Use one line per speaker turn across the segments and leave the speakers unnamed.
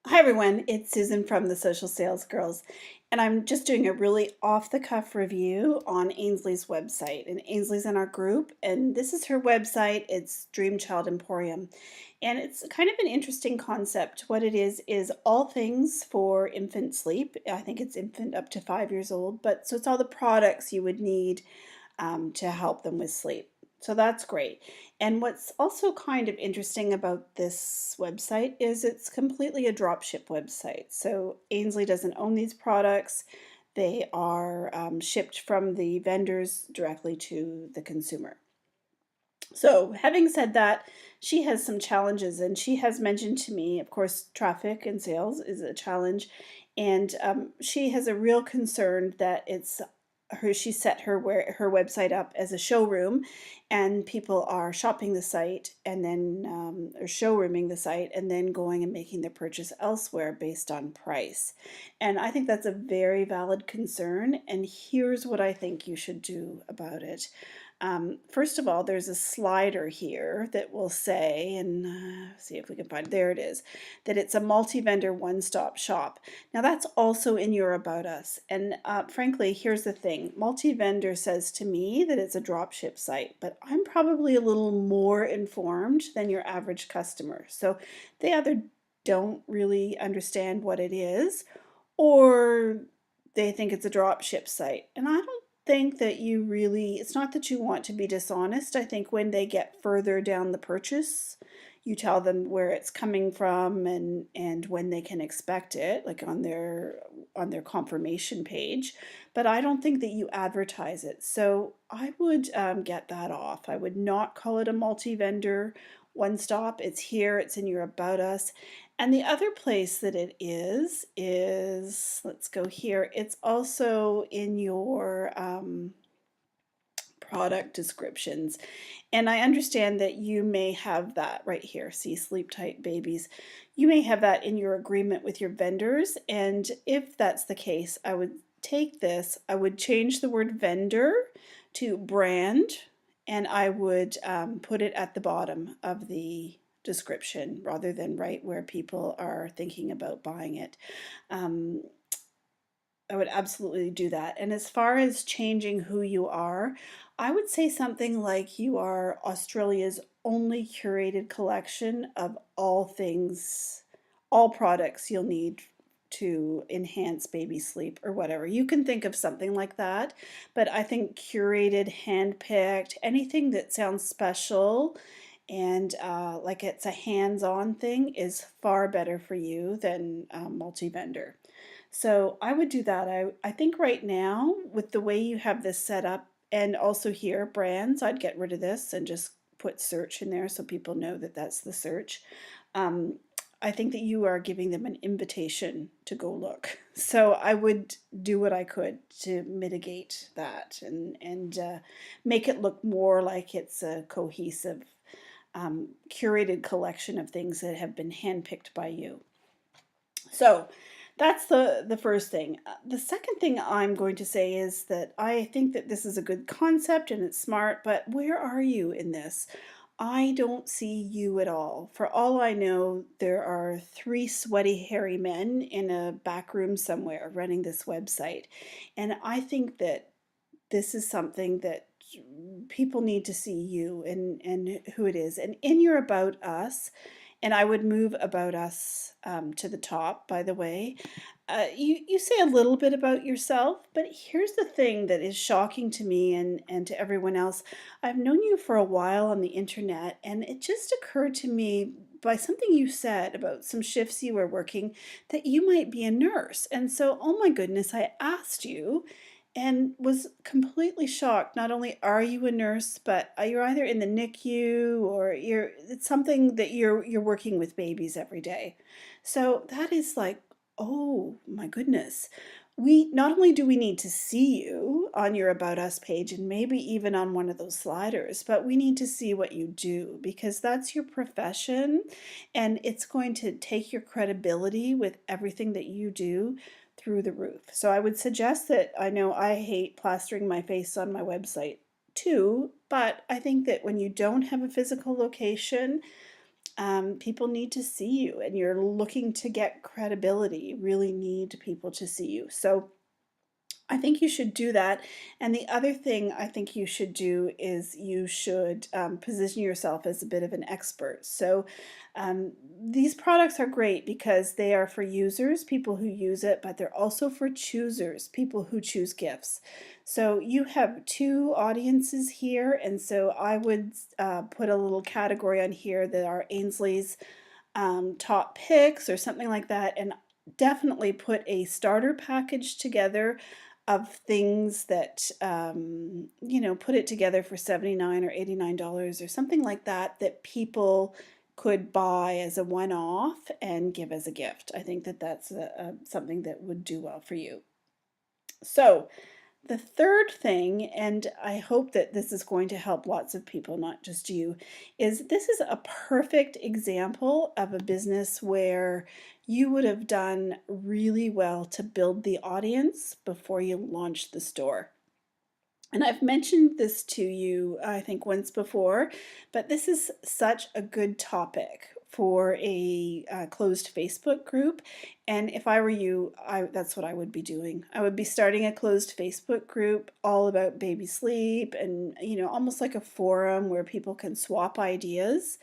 Hi everyone, it's Susan from the Social Sales Girls, and I'm just doing a really off-the-cuff review on Ainsley's website. And Ainsley's in our group, and this is her website. It's Dream Child Emporium, and it's kind of an interesting concept. What it is all things for infant sleep. I think it's infant up to 5 years old, but so it's all the products you would need to help them with sleep. So that's great. And what's also kind of interesting about this website is it's completely a dropship website. So Ainsley doesn't own these products. They are shipped from the vendors directly to the consumer. So, having said that, she has some challenges, and she has mentioned to me, of course, traffic and sales is a challenge, and she has a real concern that it's her. She set her website up as a showroom, and people are shopping the site and then or showrooming the site and then going and making their purchase elsewhere based on price. And I think that's a very valid concern. And here's what I think you should do about it. First of all, there's a slider here that will say, and see if we can find, there it is, that it's a multi-vendor one-stop shop. Now that's also in your About Us. And frankly, here's the thing. Multi-vendor says to me that it's a dropship site, but I'm probably a little more informed than your average customer. So they either don't really understand what it is, or they think it's a dropship site. And I don't think that you really, it's not that you want to be dishonest. I think when they get further down the purchase, you tell them where it's coming from and when they can expect it, like on their confirmation page. But I don't think that you advertise it. So I would get that off. I would not call it a multi-vendor one stop. It's here, it's in your About Us. And the other place that it is, let's go here, it's also in your product descriptions. And I understand that you may have that right here, see Sleep Tight Babies. You may have that in your agreement with your vendors. And if that's the case, I would take this, I would change the word vendor to brand, and I would put it at the bottom of the description rather than right where people are thinking about buying it. Um, I would absolutely do that. And as far as changing who you are, I would say something like you are Australia's only curated collection of all things, all products you'll need to enhance baby sleep or whatever. You can think of something like that, but I think curated, handpicked, anything that sounds special and like it's a hands-on thing is far better for you than multi-vendor. So I would do that. I think right now, with the way you have this set up, and also here, brands, I'd get rid of this and just put search in there so people know that that's the search. Um, I think that you are giving them an invitation to go look. So I would do what I could to mitigate that and make it look more like it's a cohesive, curated collection of things that have been handpicked by you. So that's the first thing. The second thing I'm going to say is that I think that this is a good concept and it's smart, but where are you in this? I don't see you at all. For all I know, there are three sweaty, hairy men in a back room somewhere running this website. And I think that this is something that people need to see you and who it is. And in your About Us, and I would move About Us to the top, by the way. You say a little bit about yourself, but here's the thing that is shocking to me and to everyone else. I've known you for a while on the internet, and it just occurred to me by something you said about some shifts you were working that you might be a nurse. And so, oh my goodness, I asked you and was completely shocked. Not only are you a nurse, but you're either in the NICU or it's something that you're working with babies every day. So that is like, oh my goodness. We not only do we need to see you on your About Us page and maybe even on one of those sliders, but we need to see what you do because that's your profession and it's going to take your credibility with everything that you do through the roof. So I would suggest that I know I hate plastering my face on my website too, but I think that when you don't have a physical location, People need to see you, and you're looking to get credibility. You really need people to see you. So I think you should do that. And the other thing I think you should do is you should position yourself as a bit of an expert. So these products are great because they are for users, people who use it, but they're also for choosers, people who choose gifts. So you have two audiences here, and so I would put a little category on here that are Ainsley's top picks or something like that, and definitely put a starter package together of things that put it together for $79 or $89 or something like that that people could buy as a one-off and give as a gift. I think that that's something that would do well for you. So the third thing, and I hope that this is going to help lots of people, not just you, is this is a perfect example of a business where you would have done really well to build the audience before you launch the store. And I've mentioned this to you, I think, once before, but this is such a good topic for a closed Facebook group. And if I were you, that's what I would be doing. I would be starting a closed Facebook group all about baby sleep and, almost like a forum where people can swap ideas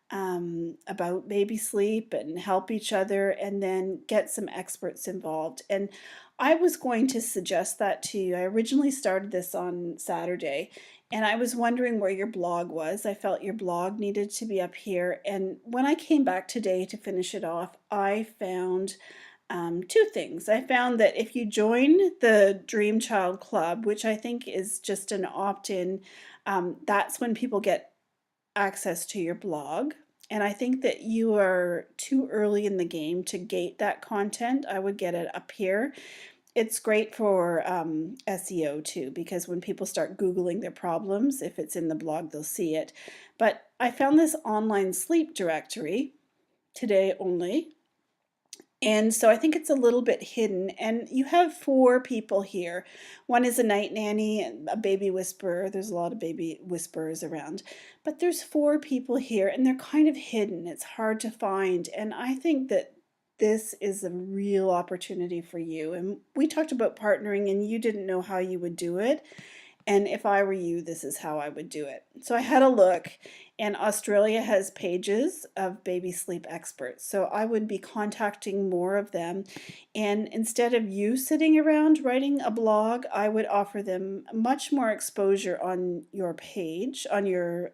about baby sleep and help each other, and then get some experts involved. And I was going to suggest that to you. I originally started this on Saturday, and I was wondering where your blog was. I felt your blog needed to be up here. And when I came back today to finish it off, I found two things. I found that if you join the Dream Child Club, which I think is just an opt-in, that's when people get access to your blog. And I think that you are too early in the game to gate that content. I would get it up here. It's great for SEO too, because when people start Googling their problems, if it's in the blog, they'll see it. But I found this online sleep directory today only. And so I think it's a little bit hidden. And you have four people here. One is a night nanny and a baby whisperer. There's a lot of baby whisperers around. But there's four people here, and they're kind of hidden. It's hard to find. And I think that this is a real opportunity for you. And we talked about partnering, and you didn't know how you would do it. And if I were you, this is how I would do it. So I had a look, and Australia has pages of baby sleep experts. So I would be contacting more of them. And instead of you sitting around writing a blog, I would offer them much more exposure on your page, on your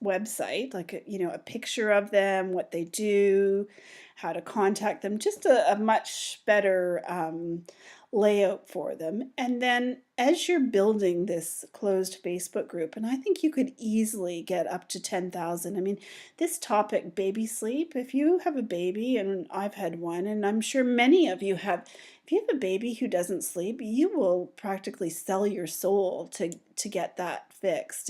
website, like a picture of them, what they do, how to contact them, just a much better layout for them. And then as you're building this closed Facebook group, and I think you could easily get up to 10,000. I mean, this topic, baby sleep, if you have a baby, and I've had one, and I'm sure many of you have, if you have a baby who doesn't sleep, you will practically sell your soul to get that fixed.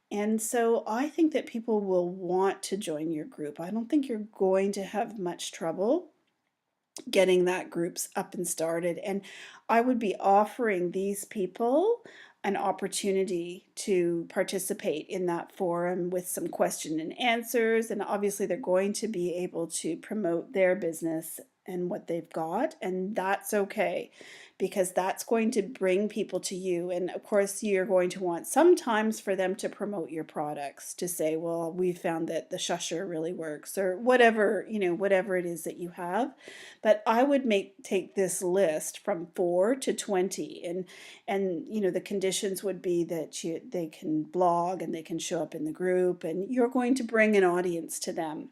And so I think that people will want to join your group. I don't think you're going to have much trouble getting that groups up and started. And I would be offering these people an opportunity to participate in that forum with some question and answers. And obviously they're going to be able to promote their business and what they've got, and that's okay, because that's going to bring people to you. And of course, you're going to want sometimes for them to promote your products, to say, well, we found that the shusher really works, or whatever, whatever it is that you have. But I would take this list from 4 to 20, and the conditions would be that they can blog and they can show up in the group, and you're going to bring an audience to them.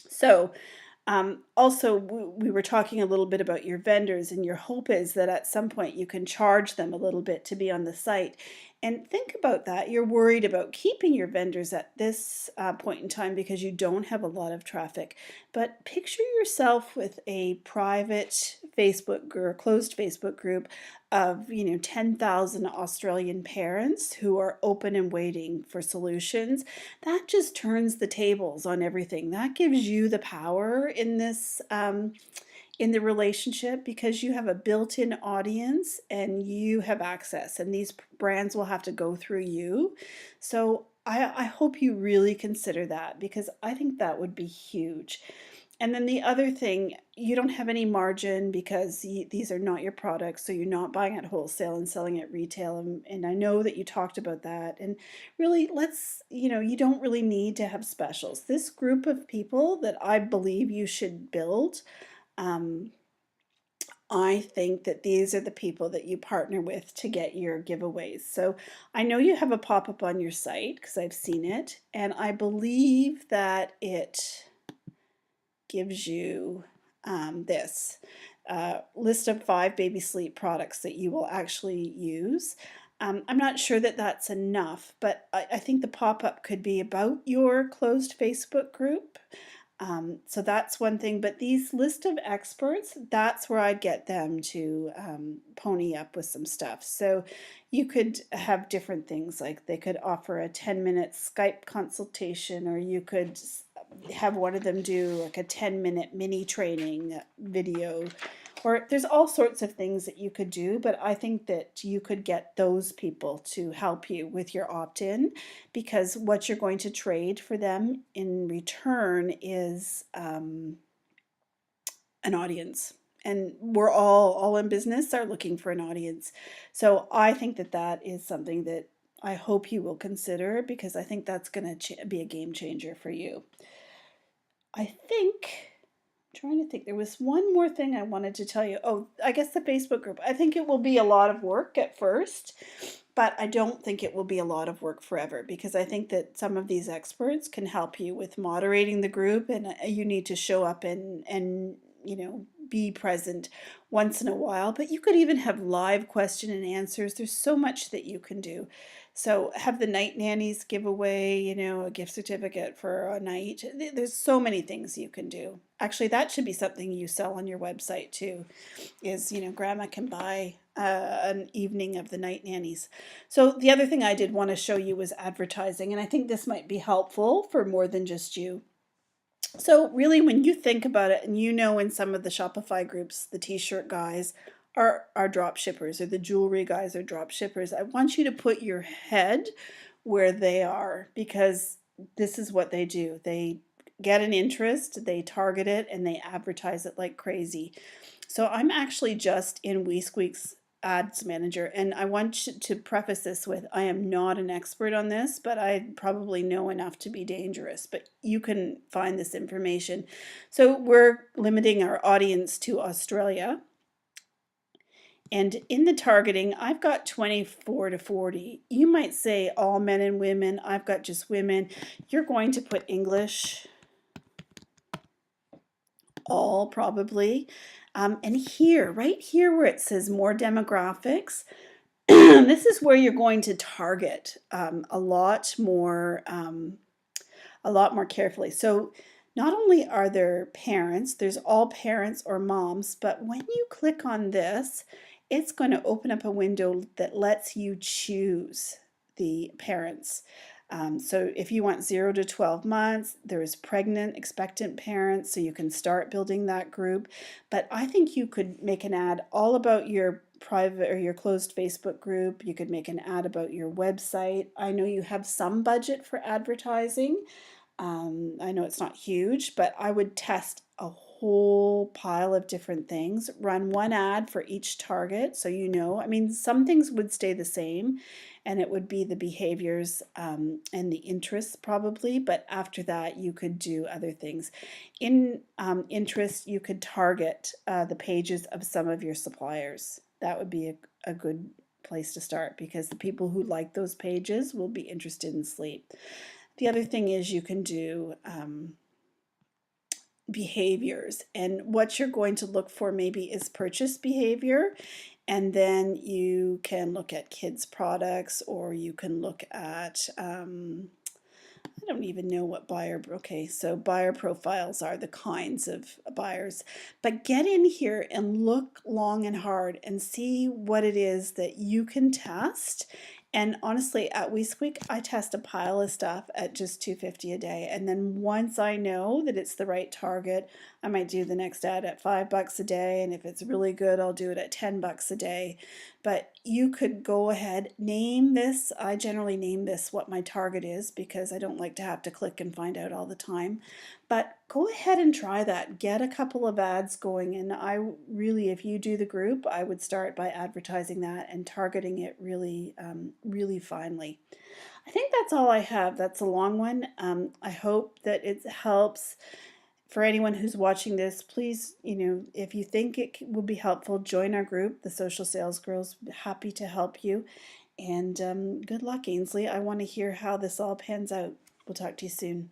So also, we were talking a little bit about your vendors, and your hope is that at some point you can charge them a little bit to be on the site. And think about that. You're worried about keeping your vendors at this point in time because you don't have a lot of traffic. But picture yourself with a private Facebook or closed Facebook group of 10,000 Australian parents who are open and waiting for solutions. That just turns the tables on everything. That gives you the power in this in the relationship, because you have a built-in audience and you have access, and these brands will have to go through you. So I hope you really consider that because I think that would be huge. And then the other thing, you don't have any margin because these are not your products, so you're not buying at wholesale and selling at retail. And I know that you talked about that. And really, you don't really need to have specials. This group of people that I believe you should build, um, I think that these are the people that you partner with to get your giveaways. So I know you have a pop-up on your site because I've seen it, and I believe that it gives you this list of 5 baby sleep products that you will actually use. I'm not sure that that's enough, but I think the pop-up could be about your closed Facebook group. So that's one thing, but these list of experts, that's where I'd get them to pony up with some stuff. So you could have different things, like they could offer a 10-minute Skype consultation, or you could have one of them do like a 10-minute mini training video, or there's all sorts of things that you could do, but I think that you could get those people to help you with your opt-in, because what you're going to trade for them in return is an audience. And we're all in business are looking for an audience. So I think that that is something that I hope you will consider, because I think that's going to be a game changer for you. I think, I'm trying to think, there was one more thing I wanted to tell you. Oh, I guess the Facebook group. I think it will be a lot of work at first, but I don't think it will be a lot of work forever, because I think that some of these experts can help you with moderating the group, and you need to show up and be present once in a while. But you could even have live question and answers. There's so much that you can do. So have the night nannies give away, a gift certificate for a night. There's so many things you can do. Actually, that should be something you sell on your website too, is, grandma can buy an evening of the night nannies. So the other thing I did want to show you was advertising, and I think this might be helpful for more than just you. So really, when you think about it, and in some of the Shopify groups, the t-shirt guys are drop shippers, or the jewelry guys are drop shippers. I want you to put your head where they are, because this is what they do. They get an interest, they target it, and they advertise it like crazy. So I'm actually just in WeSqueak's ads manager, and I want to preface this with, I am not an expert on this, but I probably know enough to be dangerous, but you can find this information. So we're limiting our audience to Australia, and in the targeting, I've got 24 to 40. You might say all men and women. I've got just women. You're going to put English, all probably. And here, right here where it says more demographics, this is where you're going to target a lot more carefully. So not only are there parents, there's all parents or moms, but when you click on this, it's going to open up a window that lets you choose the parents. So if you want 0 to 12 months, there's pregnant, expectant parents, so you can start building that group. But I think you could make an ad all about your private or your closed Facebook group. You could make an ad about your website. I know you have some budget for advertising. I know it's not huge, but I would test a whole pile of different things. Run one ad for each target, so I mean, some things would stay the same, and it would be the behaviors and the interests probably, but after that you could do other things. In interest, you could target the pages of some of your suppliers. That would be a good place to start, because the people who like those pages will be interested in sleep. The other thing is you can do behaviors, and what you're going to look for maybe is purchase behavior, and then you can look at kids products, or you can look at I don't even know what okay, so buyer profiles are the kinds of buyers. But get in here and look long and hard and see what it is that you can test. And honestly, at WeSqueak, I test a pile of stuff at just $2.50 a day. And then once I know that it's the right target, I might do the next ad at $5 a day. And if it's really good, I'll do it at $10 a day. but you could go ahead, name this. I generally name this what my target is because I don't like to have to click and find out all the time. But go ahead and try that. Get a couple of ads going. And I really, if you do the group, I would start by advertising that and targeting it really, really finely. I think that's all I have. That's a long one. I hope that it helps. For anyone who's watching this, please, if you think it will be helpful, join our group, the Social Sales Girls. Happy to help you. And good luck, Ainsley. I want to hear how this all pans out. We'll talk to you soon.